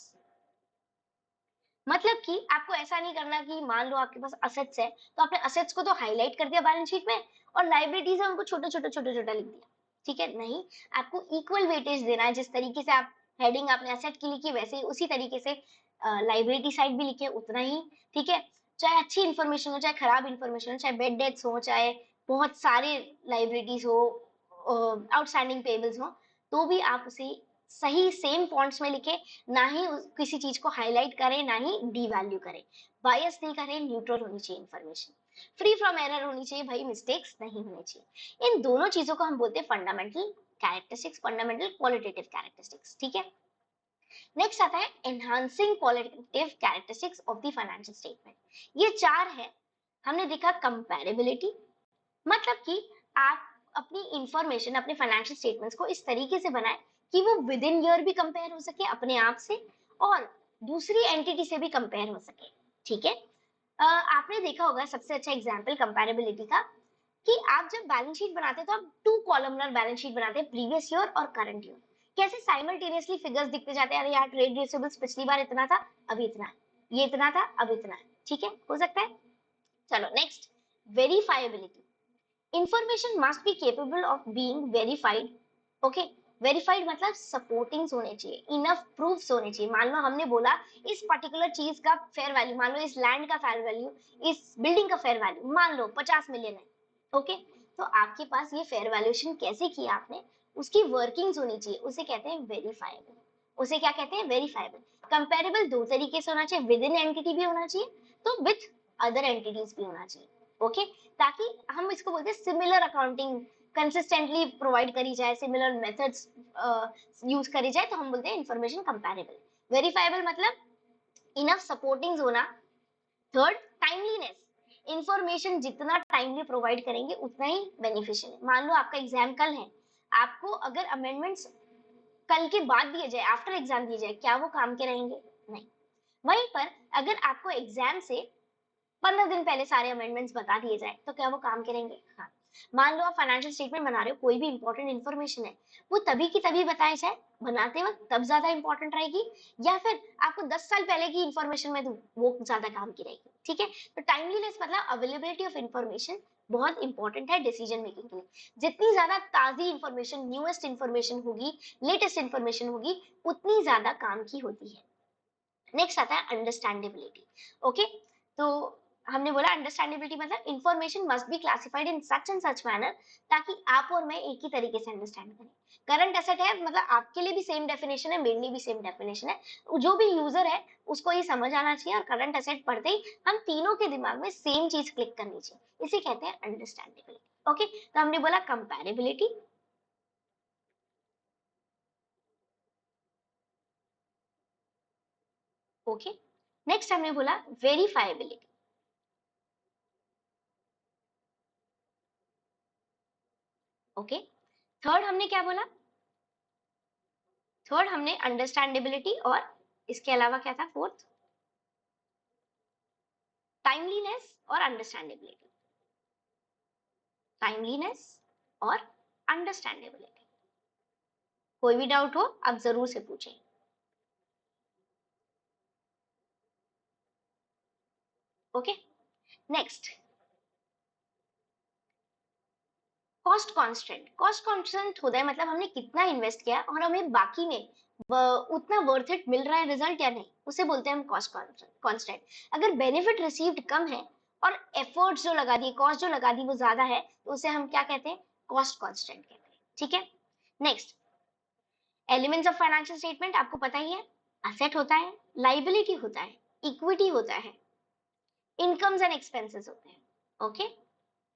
मतलब कि आपको ऐसा नहीं करना कि मान लो आपके पास असेट्स है तो आपने असेट्स को तो हाईलाइट कर दिया बैलेंस शीट में, और लाइबिलिटीज है उनको छोटा छोटा छोटा छोटा लिख दिया। ठीक है, नहीं, आपको इक्वल वेटेज देना है। जिस तरीके से आप हेडिंग आपने असेट की लिखी वैसे ही उसी तरीके से लाइबिलिटी साइड भी लिखे उतना ही। ठीक है, चाहे अच्छी इंफॉर्मेशन हो चाहे खराब इंफॉर्मेशन हो, चाहे बेड डेट्स हो चाहे बहुत सारे लाइबिलिटीज हो, आउटस्टैंडिंग पेबल्स हो, तो भी आप उसे सही सेम फॉन्ट्स में लिखे, ना ही किसी चीज को हाईलाइट करें ना ही डीवैल्यू करें, बायस नहीं करें, न्यूट्रल होनी चाहिए इंफॉर्मेशन, फ्री फ्रॉम एरर होनी चाहिए भाई, मिस्टेक्स नहीं होने चाहिए। इन दोनों चीजों को हम बोलते हैं fundamental characteristics, fundamental qualitative characteristics. ठीक है, नेक्स्ट आता है enhancing qualitative characteristics of the financial statement. ये चार है। हमने देखा कंपैरेबिलिटी, मतलब कि आप अपनी इंफॉर्मेशन अपने फाइनेंशियल स्टेटमेंट्स को इस तरीके से बनाए कि वो विद इन ईयर भी कंपेयर हो सके अपने आप से, और दूसरी एंटिटी से भी कंपेयर हो सके। ठीक है, आपने देखा होगा सबसे अच्छा एग्जांपल कंपैरेबिलिटी का, कि आप जब बैलेंस शीट बनाते हैं तो आप टू कॉलमनर बैलेंस शीट बनाते हैं, प्रीवियस ईयर और करंट ईयर। कैसे साइमल्टेनियसली फिगर्स दिखते जाते हैं, अरे यार ट्रेड रिसीवेबल्स पिछली बार इतना था अब इतना है, ये इतना था अब इतना है। ठीक है, हो सकता है। चलो next, verifiability. Information must be capable of being verified. Okay, verified मतलब सपोर्टिंग होने चाहिए, इनफ प्रूफ्स होने चाहिए। मान लो हमने बोला इस पर्टिकुलर चीज का फेयर वैल्यू, मान लो इस लैंड का फेयर वैल्यू, इस बिल्डिंग का फेयर वैल्यू मान लो 50 मिलियन है। ओके, तो आपके पास ये फेयर वैल्यूएशन कैसे किया आपने, उसकी वर्किंग्स होनी चाहिए, उसे कहते हैं वेरीफाइबल। उसे क्या कहते हैं, वेरीफाइबल। कंपेरेबल दो तरीके से होना चाहिए, विद इन एंटिटी भी होना चाहिए, तो विथ अदर एंटिटीज भी होना चाहिए। ओके, ताकि हम इसको बोलते हैं सिमिलर अकाउंटिंग कंसिस्टेंटली प्रोवाइड करी जाए, सिमिलर मेथड्स यूज करी जाए, तो हम बोलते हैं इंफॉर्मेशन कंपैरेबल। वेरीफाइबल मतलब इनफ सपोर्टिंग होना। थर्ड, टाइमलीनेस, इंफॉर्मेशन जितना टाइमली प्रोवाइड करेंगे उतना ही बेनिफिशियल है। मान लो आपका एग्जाम कल है, आपको अगर अमेंडमेंट्स कल के बाद दिए जाए, आफ्टर एग्जाम दिए जाए, क्या वो काम के रहेंगे? नहीं। वहीं पर अगर आपको एग्जाम से 15 दिन पहले सारे अमेंडमेंट्स बता दिए जाए, तो क्या वो काम करेंगे? हाँ। मान लो आप फाइनेंशियल स्टेटमेंट बना रहे हो, कोई भी इंपॉर्टेंट इन्फॉर्मेशन है, वो तभी की तभी बताया जाए, बनाते वक्त तब ज्यादा इंपॉर्टेंट रहेगी, या फिर आपको 10 साल पहले की इंफॉर्मेशन में दूं, वो ज्यादा काम की रहेगी। ठीक है, तो टाइमलीनेस मतलब अवेलेबिलिटी ऑफ इंफॉर्मेशन बहुत इंपॉर्टेंट है डिसीजन मेकिंग के लिए। जितनी ज्यादा ताजी इंफॉर्मेशन, न्यूएस्ट इंफॉर्मेशन होगी, लेटेस्ट इंफॉर्मेशन होगी, उतनी ज्यादा काम की होती है। नेक्स्ट आता है अंडरस्टैंडेबिलिटी। ओके, तो हमने बोला अंडरस्टैंडेबिलिटी मतलब information must be classified in such and such manner, ताकि आप और मैं एक ही तरीके से अंडरस्टैंड करें। करंट एसेट है मतलब आपके लिए भी सेम डेफिनेशन है, मेरे लिए भी सेम डेफिनेशन है, जो भी यूजर है उसको ये समझ आना चाहिए, और करंट एसेट पढ़ते ही हम तीनों के दिमाग में सेम चीज क्लिक करनी चाहिए, इसे कहते हैं अंडरस्टैंडेबिलिटी। ओके, तो हमने बोला कंपैरेबिलिटी। ओके, नेक्स्ट हमने बोला वेरीफाइबिलिटी। ओके, थर्ड हमने क्या बोला? थर्ड हमने अंडरस्टैंडेबिलिटी, और इसके अलावा क्या था फोर्थ? टाइमलीनेस और अंडरस्टैंडेबिलिटी। टाइमलीनेस और अंडरस्टैंडेबिलिटी। कोई भी डाउट हो आप जरूर से पूछें। Okay, next cost constant. Cost constant होता है मतलब हमने कितना इन्वेस्ट किया और हमें बाकी में उतना वर्थ इट मिल रहा है रिजल्ट या नहीं, उसे बोलते हैं हम कॉस्ट कांस्टेंट। अगर बेनिफिट रिसीव्ड कम है और एफर्ट्स जो लगा दिए, कॉस्ट जो लगा दी वो ज्यादा है, तो उसे हम क्या कहते हैं? कॉस्ट कांस्टेंट कहते हैं। ठीक है, next elements of financial statement आपको पता ही है, असेट होता है, लाइबिलिटी होता है, इक्विटी होता है, इनकम्स एंड एक्सपेंसेस होते हैं। ओके,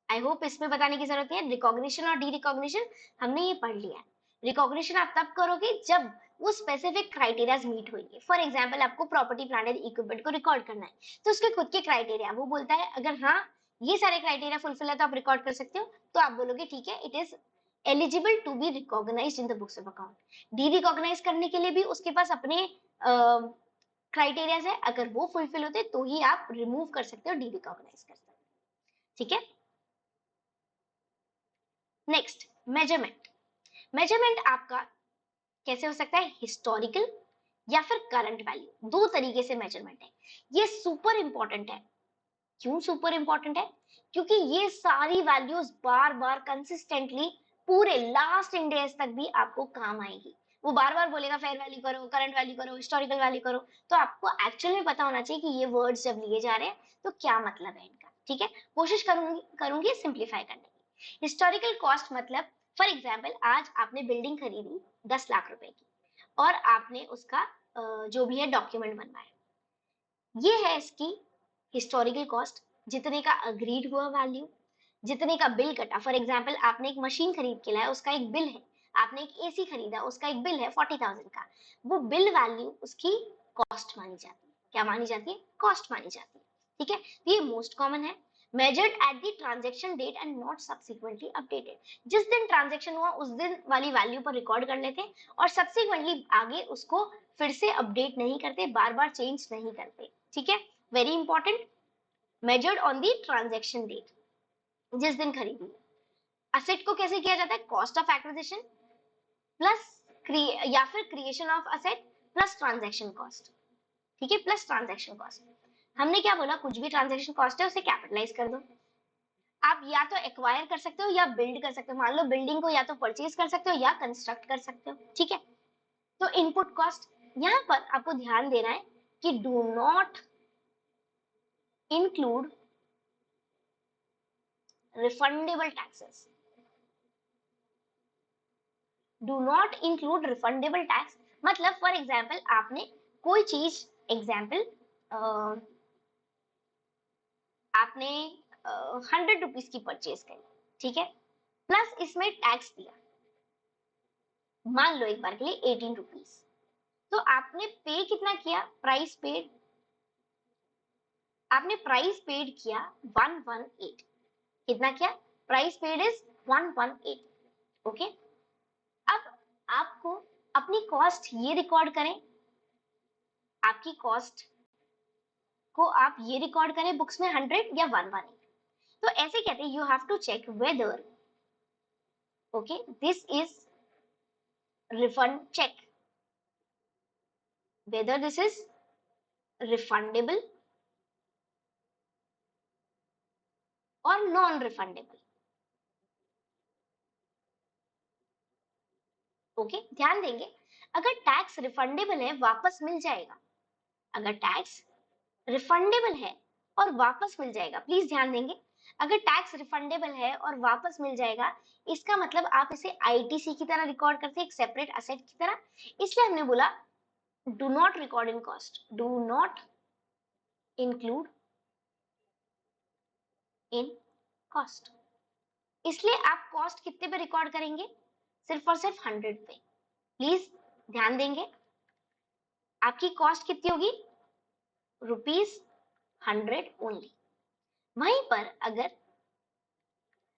आई होप इसमें बताने की जरूरत है। रिकॉग्निशन और डी रिकॉग्निशन हमने ये पढ़ लिया है। रिकॉग्निशन आप तब करोगे जब वो स्पेसिफिक क्राइटेरियाज मीट होंगे। फॉर एग्जांपल आपको प्रॉपर्टी प्लांट एंड इक्विपमेंट को रिकॉर्ड करना है, तो उसके खुद के क्राइटेरिया, वो बोलता है अगर हाँ ये सारे क्राइटेरिया फुलफिल है तो आप रिकॉर्ड कर सकते हो, तो आप बोलोगे ठीक है, it is eligible to be recognised in the books of account. Derecognise करने के लिए भी उसके पास अपने क्राइटेरियाज है, अगर वो फुलफिल होते तो ही आप रिमूव कर सकते हो, डी रिकॉग्नाइज कर सकते हो। ठीक है, नेक्स्ट मेजरमेंट। मेजरमेंट आपका कैसे हो सकता है? हिस्टोरिकल या फिर करंट वैल्यू, दो तरीके से मेजरमेंट है। ये सुपर इंपॉर्टेंट है। क्यों सुपर इंपॉर्टेंट है? क्योंकि ये सारी वैल्यूज बार बार कंसिस्टेंटली पूरे लास्ट इंडेज तक भी आपको काम आएगी। वो बार बार बोलेगा फेयर वैल्यू करो, करंट वैल्यू करो, हिस्टोरिकल वैल्यू करो, तो आपको एक्चुअल में पता होना चाहिए कि ये वर्ड्स जब लिए जा रहे हैं तो क्या मतलब है इनका। ठीक है, कोशिश करूंगी करूंगी सिंप्लीफाई करने की। हिस्टोरिकल कॉस्ट मतलब, फॉर एग्जाम्पल आज आपने बिल्डिंग खरीदी 10 लाख रुपए की, और आपने उसका जो भी है डॉक्यूमेंट बनवाया, ये है इसकी हिस्टोरिकल कॉस्ट। जितने का अग्रीड हुआ वैल्यू, जितने का बिल कटा। फॉर एग्जाम्पल आपने एक मशीन खरीद के लाया, उसका एक बिल है। आपने एक एसी खरीदा, उसका एक बिल है 40,000 का, वो बिल वैल्यू उसकी कॉस्ट मानी जाती है। क्या मानी जाती है? कॉस्ट मानी जाती है। ठीक है, तो ये मोस्ट कॉमन है। Measured at the transaction date and not subsequently updated. जिस दिन ट्रांजेक्शन हुआ उस दिन वाली वैल्यू पर रिकॉर्ड कर लेते हैं, और सब्सिक्वेंटली आगे उसको फिर से अपडेट नहीं करते, बार बार चेंज नहीं करते। ठीक है, very important. Measured on the transaction date, जिस दिन खरीदी। असेट को कैसे किया जाता है? कॉस्ट ऑफ एक्विजिशन प्लस या फिर creation of asset plus transaction cost. ठीक है, प्लस ट्रांजैक्शन कॉस्ट। हमने क्या बोला? कुछ भी ट्रांजैक्शन कॉस्ट है उसे कैपिटलाइज कर दो। आप या तो एक्वायर कर सकते हो या बिल्ड कर सकते हो। मान लो बिल्डिंग को या तो परचेज कर सकते हो या कंस्ट्रक्ट कर सकते हो। ठीक है, तो इनपुट कॉस्ट। यहाँ पर आपको ध्यान देना है कि do not include refundable taxes. Do not include refundable tax. मतलब फॉर एग्जाम्पल आपने कोई चीज एग्जाम्पल आपने 100 रुपीज की परचेज करी, ठीक है, प्लस इसमें टैक्स दिया, मान लो एक बार के लिए 18 रुपीज, तो आपने पे कितना किया, प्राइस पेड, आपने प्राइस पेड किया 118, कितना किया, प्राइस पेड इज 118, ओके। अब आपको अपनी कॉस्ट ये रिकॉर्ड करें, आपकी कॉस्ट को आप ये रिकॉर्ड करें बुक्स में 100 या 118, तो ऐसे कहते हैं you have to check whether, okay, this is refund, check whether this is refundable or non refundable, okay. ध्यान देंगे अगर टैक्स रिफंडेबल है वापस मिल जाएगा, अगर टैक्स रिफंडेबल है और वापस मिल जाएगा, प्लीज ध्यान देंगे, अगर टैक्स रिफंडेबल है और वापस मिल जाएगा इसका मतलब आप इसे आईटीसी की तरह रिकॉर्ड करते हैं, एक सेपरेट असेट की तरह, इसलिए हमने बोला do not record in cost, do not include in cost. इसलिए आप कॉस्ट कितने पे रिकॉर्ड करेंगे, सिर्फ और सिर्फ 100 पे, प्लीज ध्यान देंगे, आपकी कॉस्ट कितनी होगी, ₹100 ओनली। वहीं पर अगर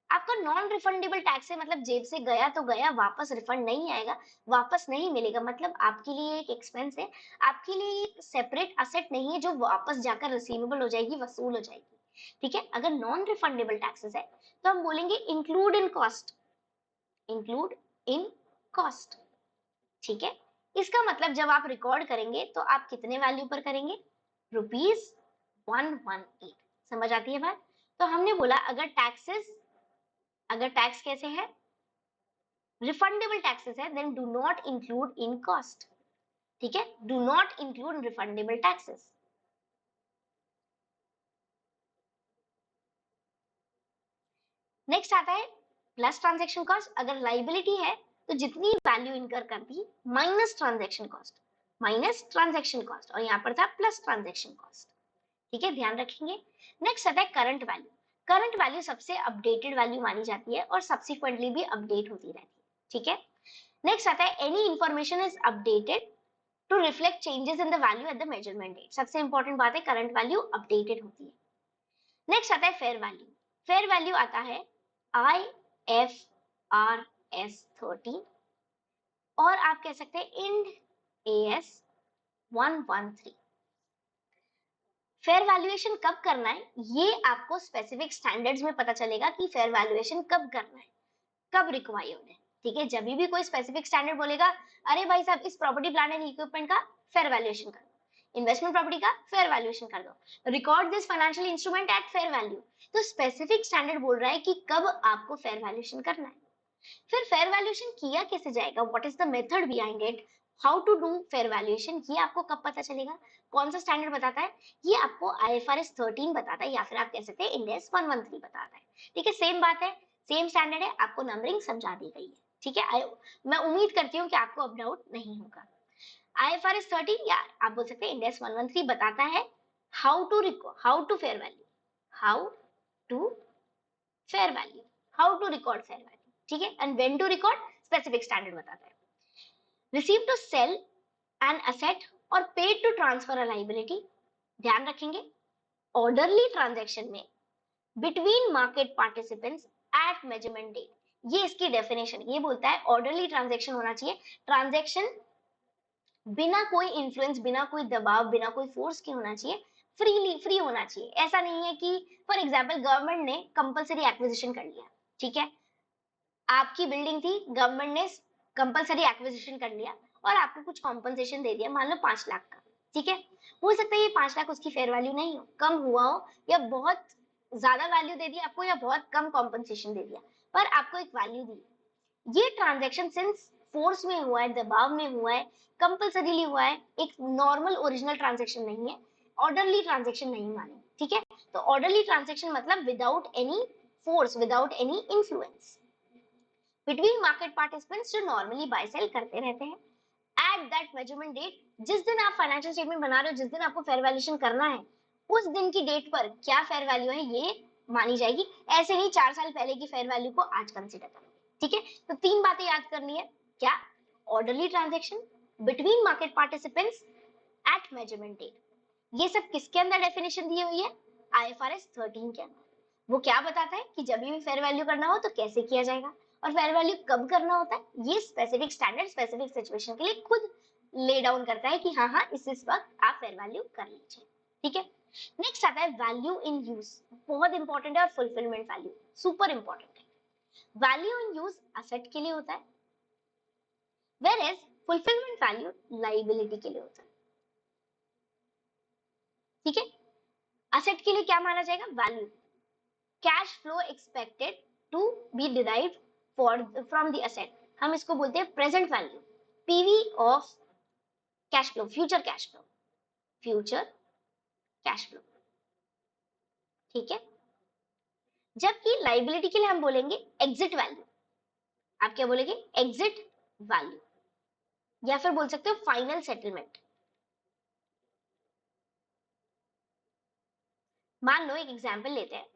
आपका नॉन रिफंडेबल टैक्स है, मतलब जेब से गया तो गया, वापस रिफंड नहीं आएगा, वापस नहीं मिलेगा, मतलब आपके लिए एक एक्सपेंस है, आपके लिए एक सेपरेट असेट नहीं है जो वापस जाकर रिसीवेबल हो जाएगी, वसूल हो जाएगी, ठीक है। अगर नॉन रिफंडेबल टैक्सेस है तो हम बोलेंगे include in cost, include in cost, ठीक है। इसका मतलब जब आप रिकॉर्ड करेंगे तो आप कितने वैल्यू पर करेंगे, ₹118, समझ आती है बात। तो हमने बोला अगर टैक्सेस, अगर टैक्स कैसे है, रिफंडेबल टैक्सेस है, then do not include in cost, ठीक है, do not include refundable taxes. Next आता है प्लस ट्रांजैक्शन कॉस्ट, अगर लाइबिलिटी है तो जितनी वैल्यू इनकर करती minus transaction cost, minus transaction cost, और यहाँ पर था प्लस ट्रांजैक्शन कॉस्ट, ठीक है, ध्यान रखेंगे। नेक्स्ट आता है करंट वैल्यू, करंट वैल्यू सबसे अपडेटेड वैल्यू मानी जाती है और सब्सिक्वेंटली भी अपडेट होती रहती है, ठीक है। नेक्स्ट आता है any information is updated to reflect changes in the value at the measurement date, सबसे इंपॉर्टेंट बात है करंट वैल्यू अपडेटेड होती है। नेक्स्ट आता है फेयर वैल्यू, फेयर वैल्यू आता है IFRS 13 और आप कह सकते हैं IND AS 113। फेयर वैल्यूएशन कब करना है ये आपको स्पेसिफिक स्टैंडर्ड्स में पता चलेगा कि फेयर वैल्यूएशन कब करना है, कब रिक्वायर्ड है, ठीक है। जब भी कोई स्पेसिफिक स्टैंडर्ड बोलेगा अरे भाई साहब इस प्रॉपर्टी प्लांट एंड इक्विपमेंट का फेयर वैल्यूएशन कर दो, इन्वेस्टमेंट प्रॉपर्टी का फेयर वैल्यूएशन कर दो, record this financial instrument at fair value, तो स्पेसिफिक स्टैंडर्ड बोल रहा है कि कब आपको फेयर वैल्यूएशन करना है। फिर फेयर वैल्यूएशन किया कैसे जाएगा, what is the method behind it, how to do fair valuation, ये आपको कब पता चलेगा, कौन सा स्टैंडर्ड बताता है, ये आपको IFRS 13 बताता है या फिर आप कह सकते हैं IND AS 113 बताता है, ठीक है। सेम बात है, सेम स्टैंडर्ड है, आपको नंबरिंग समझा दी गई है, ठीक है। मैं उम्मीद करती हूँ कि आपको अब डाउट नहीं होगा। IFRS 13 या आप बोल सकते हैं IND AS 113 बताता है how to fair value, how to fair value, how to record fair value, ठीक है, and when to record specific standard बताता है। Receive to sell an asset or paid to transfer a liability, ध्यान रखेंगे ऑर्डरली ट्रांजैक्शन में between market participants at measurement date, ये इसकी डेफिनेशन, ये बोलता है ऑर्डरली ट्रांजैक्शन होना चाहिए, ट्रांजैक्शन बिना कोई इन्फ्लुएंस, बिना कोई दबाव, बिना कोई फोर्स के होना चाहिए, फ्री होना चाहिए। ऐसा नहीं है कि फॉर एग्जाम्पल गवर्नमेंट ने कंपलसरी एक्विजिशन कर लिया, ठीक है, आपकी बिल्डिंग थी, गवर्नमेंट ने कंपलसरी एक्विजिशन कर लिया और आपको कुछ कॉम्पनसेशन दे दिया, मान लो 5 लाख का, ठीक है, हो सकता है ये 5 लाख उसकी फेयर वैल्यू नहीं हो, कम हुआ हो, या बहुत ज्यादा वैल्यू दे दी आपको या बहुत कम कॉम्पनसेशन दे दिया, पर आपको एक वैल्यू दी। ये ट्रांजैक्शन सिंस फोर्स में हुआ है, दबाव में हुआ है, कंपलसरीली हुआ है, एक नॉर्मल ओरिजिनल ट्रांजैक्शन नहीं है, ऑर्डरली ट्रांजैक्शन नहीं माने, ठीक है। तो ऑर्डरली ट्रांजैक्शन मतलब without any force without any influence between market participants जो नॉर्मली बाय सेल करते रहते हैं एट दैट मेजरमेंट डेट। जिस दिन आप फाइनेंशियल स्टेटमेंट बना रहे हो, जिस दिन आपको फेयर वैल्यूएशन करना है, उस दिन की डेट पर क्या फेयर वैल्यू है ये मानी जाएगी। ऐसे नहीं 4 साल पहले की फेयर वैल्यू को आज कंसीडर करोगे। ठीक है, तो 3 बातें याद करनी है। क्या? Orderly transaction between market participants at measurement date. ये सब किसके अंदर डेफिनेशन दी हुई है? IFRS 13 के अंदर। वो क्या बताता है कि जब भी फेयर वैल्यू करना हो तो कैसे किया जाएगा, और फेयर वैल्यू कब करना होता है, ये स्पेसिफिक स्टैंडर्ड स्पेसिफिक सिचुएशन के लिए खुद ले डाउन करता है कि हाँ हाँ इस वक्त आप फेयर वैल्यू कर लीजिए। ठीक है, नेक्स्ट आता है वैल्यू इन यूज। बहुत इंपॉर्टेंट है, और फुलफिलमेंट वैल्यू सुपर इंपॉर्टेंट है। वैल्यू इन यूज असेट के लिए होता है, where as fulfilment value liability के लिए होता है। ठीक है, असेट के लिए क्या माना जाएगा? Value, cash flow expected to be derived for from the asset, हम इसको बोलते हैं present value, PV of cash flow, future cash flow, future cash flow. ठीक है, जबकि लाइबिलिटी के लिए हम बोलेंगे एग्जिट वैल्यू। आप क्या बोलेंगे? एग्जिट वैल्यू, या फिर बोल सकते हो फाइनल सेटलमेंट। मान लो एक एग्जांपल लेते हैं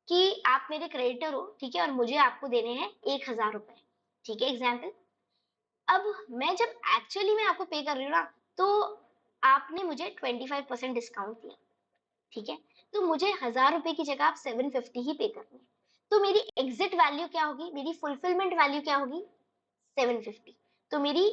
कि आप मेरे क्रेडिटर हो, ठीक है, और मुझे आपको देने हैं 1,000 रुपए। ठीक है, एग्जाम्पल। अब मैं जब एक्चुअली में आपको पे कर रही हूँ ना, तो आपने मुझे 25% डिस्काउंट दिया। ठीक है, तो मुझे 1,000 रुपए की जगह आप 750 ही पे करनी है। तो मेरी एग्जिट वैल्यू क्या होगी, मेरी फुलफिलमेंट वैल्यू क्या होगी? 750। तो मेरी,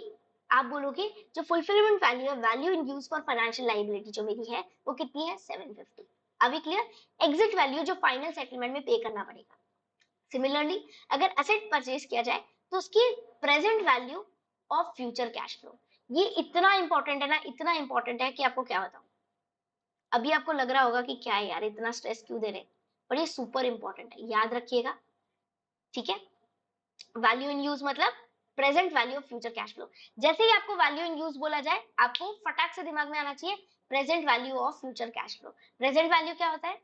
आप बोलोगे जो फुलफिलमेंट वैल्यू है, value in use for financial liability जो मेरी है, वो कितनी है? 750। अभी क्लियर? एग्जिट वैल्यू जो फाइनल सेटलमेंट में पे करना पड़ेगा। सिमिलरली अगर असेट परचेज किया जाए तो उसकी present value of future cash flow. ये इतना इंपॉर्टेंट है ना, इतना इंपॉर्टेंट है कि आपको क्या बताऊं। अभी आपको लग रहा होगा कि क्या है यार, इतना स्ट्रेस क्यों दे रहे हैं, पर ये सुपर इंपॉर्टेंट है, याद रखिएगा। ठीक है, वैल्यू इन यूज मतलब present value of future cash flow. जैसे ही आपको वैल्यू इन यूज बोला जाए, आपको फटाक से दिमाग में आना चाहिए present value of future cash flow. Present value क्या होता है?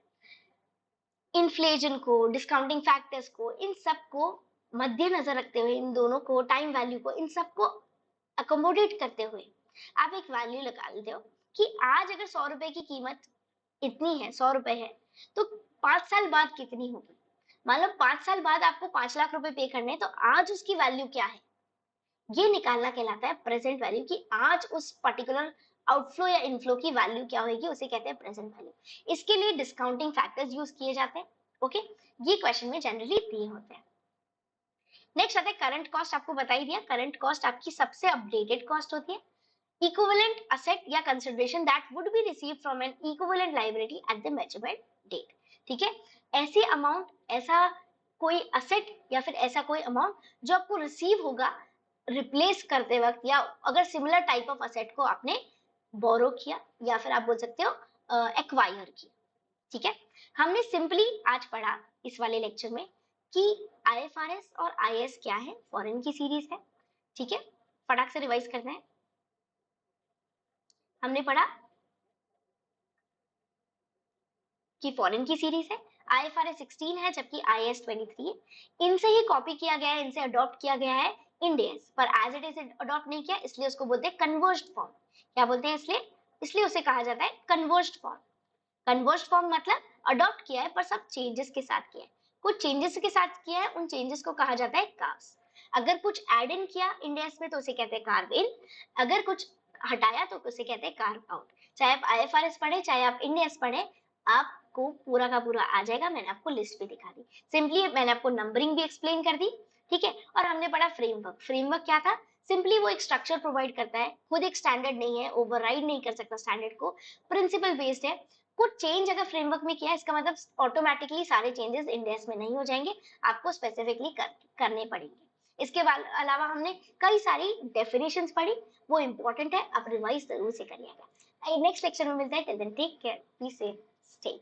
इन्फ्लेशन को, डिस्काउंटिंग फैक्टर्स को, इन सब को मद्देनजर रखते हुए, इन दोनों को, टाइम वैल्यू को, इन सबको अकोमोडेट करते हुए आप एक वैल्यू लगा लेते हो कि आज अगर 100 रुपए की कीमत इतनी है, 100 रुपए है, तो 5 साल बाद कितनी होगी। मान लो 5 साल बाद आपको 5 लाख रुपए पे करने हैं, तो आज उसकी वैल्यू क्या है, ये निकालना कहलाता है प्रेजेंट वैल्यू, कि आज उस पर्टिकुलर आउटफ्लो या इनफ्लो की वैल्यू क्या होगी, उसे कहते हैं प्रेजेंट वैल्यू। इसके लिए डिस्काउंटिंग फैक्टर्स यूज किए जाते हैं। ओके, ये क्वेश्चन में जनरली दिए होते हैं। नेक्स्ट आता है करंट कॉस्ट। आपको बता ही दिया, करंट कॉस्ट आपकी सबसे अपडेटेड कॉस्ट होती है। इक्विवेलेंट असेट या consideration that would be received from an equivalent liability at the measurement date. ठीक है, ऐसी अमाउंट, ऐसा कोई असेट या फिर ऐसा कोई अमाउंट जो आपको रिसीव होगा रिप्लेस करते वक्त, या अगर सिमिलर टाइप ऑफ असेट को आपने बोरो किया, या फिर आप बोल सकते हो एक्वायर किया। ठीक है, हमने सिंपली आज पढ़ा इस वाले लेक्चर में कि IFRS और IAS क्या है, फॉरेन की सीरीज है। ठीक है, फटाक से रिवाइज करते हैं। हमने पढ़ा कि फॉरेन की सीरीज है, IFRS 16 है, जबकि IAS 23 है। इनसे ही कॉपी किया गया है, इनसे अडॉप्ट किया गया है इंडियस, पर एज इट इज अडॉप्ट नहीं किया, इसलिए उसको बोलते हैं कन्वर्ज्ड फॉर्म। क्या बोलते हैं? इसलिए इसलिए उसे कहा जाता है कन्वर्ज्ड फॉर्म। कन्वर्ज्ड फॉर्म मतलब अडॉप्ट किया है पर सब चेंजेस के साथ किया है। कुछ चेंजेस के साथ किया है, उन चेंजेस को कहा जाता है कार्व्स। अगर कुछ ऐड इन किया इंडेक्स में तो उसे कहते हैं कार्व इन, अगर कुछ हटाया तो उसे कहते हैं कार्व आउट। चाहे आप IFRS पढ़े चाहे आप इंडेक्स पढ़े, आपको पूरा का पूरा आ जाएगा। मैंने आपको लिस्ट भी दिखा दी, सिंपली मैंने आपको नंबरिंग भी एक्सप्लेन कर दी। ठीक है, और हमने पढ़ा फ्रेमवर्क। फ्रेमवर्क क्या था? सिंपली वो एक स्ट्रक्चर प्रोवाइड करता है, खुद एक स्टैंडर्ड नहीं है, ओवरराइड नहीं कर सकता स्टैंडर्ड को, प्रिंसिपल बेस्ड है। कुछ चेंज अगर फ्रेमवर्क में किया, इसका मतलब ऑटोमेटिकली सारे चेंजेस इंडेक्स में नहीं हो जाएंगे, आपको स्पेसिफिकली करने पड़ेंगे। इसके अलावा हमने कई सारी डेफिनेशंस पढ़ी, वो इंपॉर्टेंट है, आप रिवाइज जरूर से करिएगा। नेक्स्ट लेक्चर में मिलते हैं, till then take care, be safe, stay